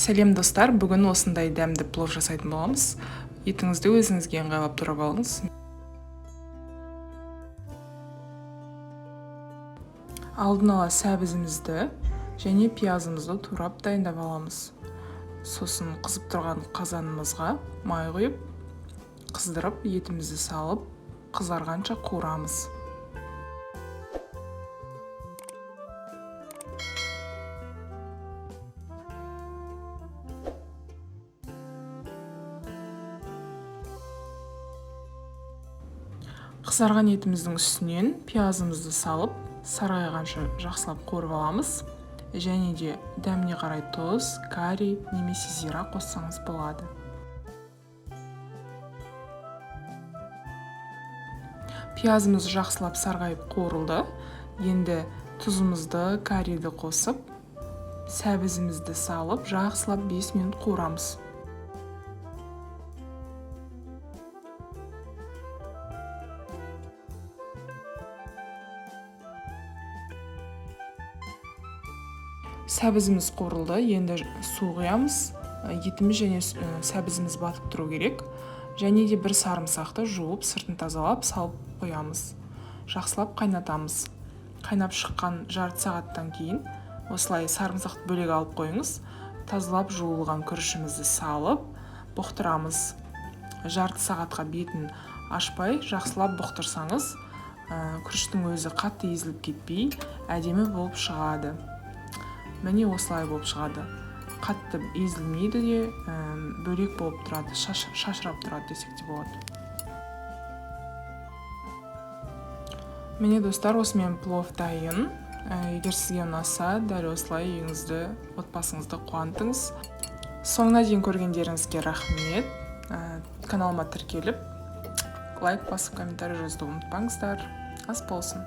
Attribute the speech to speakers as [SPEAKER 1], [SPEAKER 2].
[SPEAKER 1] Сәлем достар, бүгін осындай дәмді плов жасайтын боламыз. Етіңізді өзіңізге ыңғайлап тұрып алыңыз. Алдын ала сәбізімізді және пиязымызды турап дайындап аламыз. Сосын қызып тұрған қазанымызға май құйып, қыздырып, етімізді салып, қызарғанша қуырамыз. Қызарған етіміздің үстінен пиязымызды салып, сарғайғанша жақсылап қуырып аламыз. Және де дәміне қарай тұз, карри немесе зира қоссаңыз болады. Пиязымыз жақсылап сарғайып қуырылды. Енді тұзымызды, карриді қосып, сәбізімізді салып, жақсылап 5 минут қуырамыз. Сәбізіміз қуырылды, енді су құямыз. Етіміз және сәбізіміз батып тұру керек. Және де бір сарымсақты жуып, сыртын тазалап, салып қоямыз. Жақсылап қайнатамыз. Қайнап шыққан жарты сағаттан кейін осылай сарымсақты бөлек алып қойыңыз. Тазалап жуылған күрішімізді салып, бұқтырамыз. Жарты сағатқа бетін ашпай, жақсылап бұқтырсаңыз, күріштің өзі қатты езіліп кетпей, әдемі болып шығады. Міне осылай болып шығады. Қатты езілмейді де, бөлек болып тұрады, шашырап тұрады десек те болады. Міне достар, осымен плов дайын. Егер сізге ұнаса, дәл осылай үйіңізді, отбасыңызды қуантыңыз. Соңына дейін көргендеріңізге рахмет. Каналыма тіркеліп, лайк басып, комментарий жазуды ұмытпаңыздар. Ас болсын.